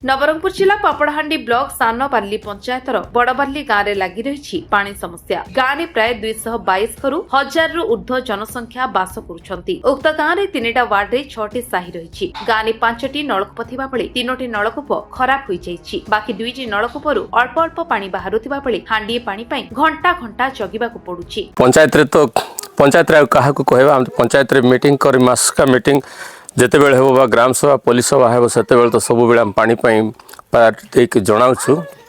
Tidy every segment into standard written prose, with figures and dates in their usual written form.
नवरंगपुर जिला पापड़ाहांडी ब्लॉक सानबाली पंचायतर बड़बाली गांव में लगी रही पानी समस्या। गांव में प्राय 222 घरू 1000 रु ऊर्ध्व जनसंख्या बास करुछंती। उक्त गांव में 3टा वार्ड रे 6टी साही रही। गांव में 5टी नलकूप थिबा बेले 3टी नलकूप खराब होई जाईछि। बाकी 2टी नलकूपरु अल्प अल्प पानी बाहरुथिबा बेले हांडीए पानी पई घंटा घंटा जगिबाकू पडुछि। पंचायत रे क्या कहवा पंचायत रे मीटिंग कर मास का मीटिंग जिते बेले हो ग्राम सभा पुलिस सभा हो से तो सब बेले पानी देख जनाऊँ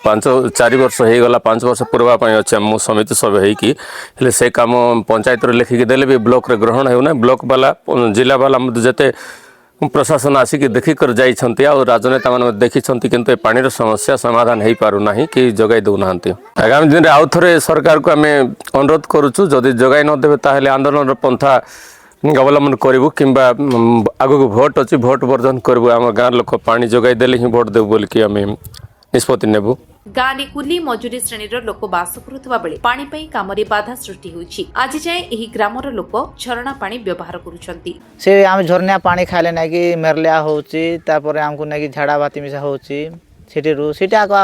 5-4 वर्ष हो गला 5 वर्ष पूर्वाई अच्छे मु समिति सब हो से कम पंचायत लिखिकी देले भी ब्लॉक रे ग्रहण होना ब्लॉक वाला जिला वाला जिते प्रशासन आसिक देखिकर जाइछंती और राजनेता मान देखिछंती किंतु पानी समस्या समाधान हो पारुना कि जगाई दौना। आगामी दिन में आउ थे सरकार को आम अनुरोध करुचु जदि जगाई नदेवे ताहले आंदोलन पंथा अवलंबन करूँ कि आग को भोट अच्छी भोट वर्जन करूँ आम गाँव लोक पानी जगाई देले ही भोट देव बोलिकी आम निष्पत्ति नेबू। गाँव में कुली मजूरी श्रेणीर लोक बास करुवा बेले पानी पई कामरे बाधा सृष्टि होइछि। आज जाए एही ग्रामर लोक झरणा पानी व्यवहार करुछंती। से आम झरना पानी खाइले ना कि मेरलिया होउछि तापर हमको ना कि झाड़ा बाती मिसा होउछि सेठी सेटा को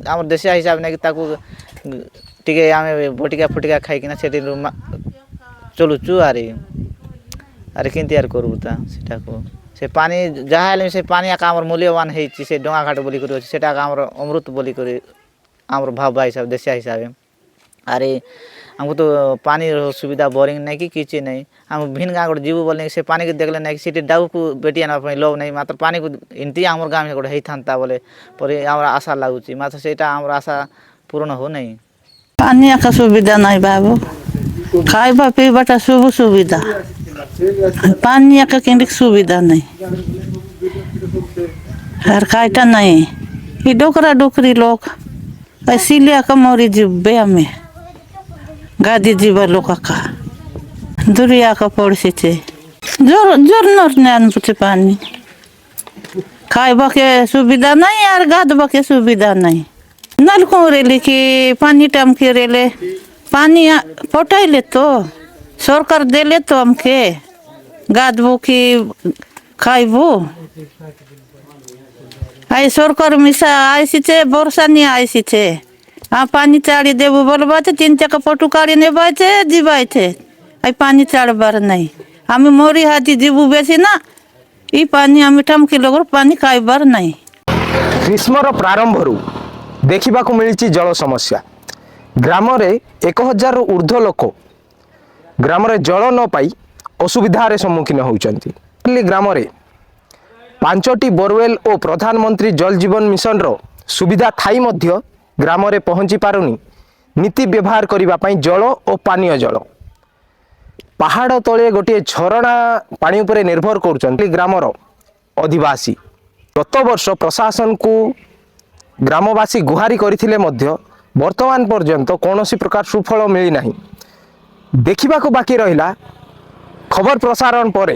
हमर देशिया हिसाब ना कि ताको टिके आमे बटिका फुटिका खाइ किना सेठी चलुछु अरे किंती यार करूता सेटा को से पानी जहाँ हेले से पानी का हमर मूल्यवान है से डोंगा घाट बोली करी सेटा का हमर अमृत बोली करी हमर भाव भाई हिसाब देशिया हिसाब अरे हमको तो पानी सुविधा बोरिंग नहीं कि किसी नहीं हम भिन्न गाँव गोटे जीव बोले से पानी को देखले नहीं सीटी डाउ को बेटी आना लोभ नहीं मात्र पानी को इनती आम गाँव में गोटे होता बोले पर आम आशा लगुच मात्र से आम आशा पूर्ण हो नहीं। पानी का सुविधा नहीं बाबू खाइबा पीबाटा सब सुविधा पानी का किंतु सुविधा नहीं हर खाइटा नहीं ये डोकरा डोकरी लोग इसीलिए का मोरी जीवे हमें गादी जीवा लोग का दुरिया का पड़सी थे जोर जोर नर पुछे पानी खाइबा के सुविधा नहीं यार गादबा के सुविधा नहीं नलकों रेले के पानी टाइम के रेले पानी पटाइले तो सरकार देले तो हमके गादबो की खाइबो आई सरकार मिसा आईसी थे वर्षा नहीं आईसी थे हाँ पानी चाड़ी देबो बोलबा थे 3 चक्का पटु काड़ी नेबा थे जीवाई थे आई पानी चाड़ बार नहीं हमें मोरी हाथी जीवु बेसी ना ई पानी हमें ठम के लोग पानी खाइबार नहीं। ग्रीष्मर प्रारंभरू देखा मिली जल समस्या ग्राम 1000 ऊर्ध्व लोक ग्राम जल न पाई असुविधार सम्मुखीन होती। ग्राम 5टी बोरवेल और प्रधानमंत्री जल जीवन मिशन रो सुविधा थाई मध्य ग्राम रे पहुँची पारुनी नीति व्यवहार करने जल और पानीय जल पहाड़ तले गोटे झरणा पानी उपरे निर्भर कर ग्रामर अधिवासी गत वर्ष प्रशासन को ग्रामवासी गुहारी करथिले मध्य वर्तमान पर्यंत कौन प्रकार सुफल मिली नहीं। देखा बाकी रहा खबर प्रसारण पर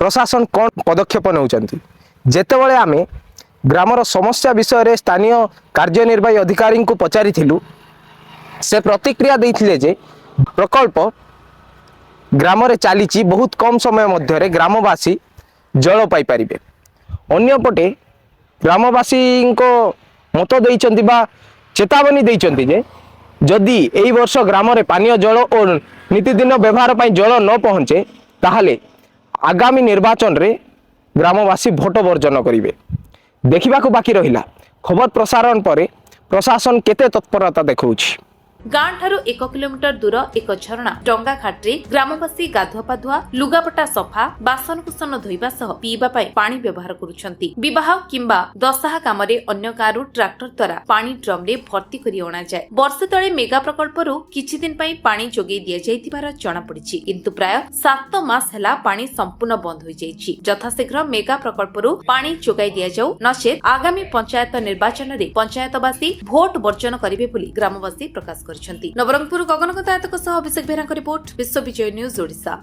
प्रशासन कौन पदक्षेप नौचंती। जेतेबेले आमे ग्रामर समस्या विषय स्थानीय कार्यनिर्वाही अधिकारी को पचारिथिलु से प्रतिक्रिया देथिले जे प्रकल्प ग्राम रे चली बहुत कम समय मध्य ग्रामवासी जल पाई परिबे। अन्यपटे ग्रामवासी को मत देइचंती बा चेतावनी देइचंती जे जदि एई वर्ष ग्राम रे पानीय जल और नीतिदिन व्यवहार पर जल न पहुँचे ताहले आगामी निर्वाचन रे ग्रामवासी भोट वर्जन करिवे। देखा बाकी रहिला खबर प्रसारण पर प्रशासन केते तत्परता देखौछि। गाँ ठारू 1 किलोमीटर दूर एक झरणा डंगा घाटे ग्रामवासी गाधुआ पाधुआ लुगापटा सफा बासन कुसन धोइबा सह पीवा पाई पानी व्यवहार करुछंती। विवाह किंबा दशहा कामरे अन्य गाँव ट्रैक्टर द्वारा पानी ड्रम रे भर्ती करी अणा जाए। वर्षे तले मेगा प्रकल्परू किछि दिन पाई पानी जोगै दिया जाइथिबार जणा पड़िछि किंतु प्राय 7 मास हैला पानी संपूर्ण बंद होई जाइछि। यथाशीघ्र मेगा प्रकल्परू पानी जोगाई दिया जाऊ नचेत आगामी पंचायत निर्वाचन रे पंचायतवासी भोट वर्जन करिवे बोली ग्रामवासी प्रकाश नवरंगपुर गगनकतायतक सह अभिषेक बेहरा रिपोर्ट विश्व विजय न्यूज ओडिशा।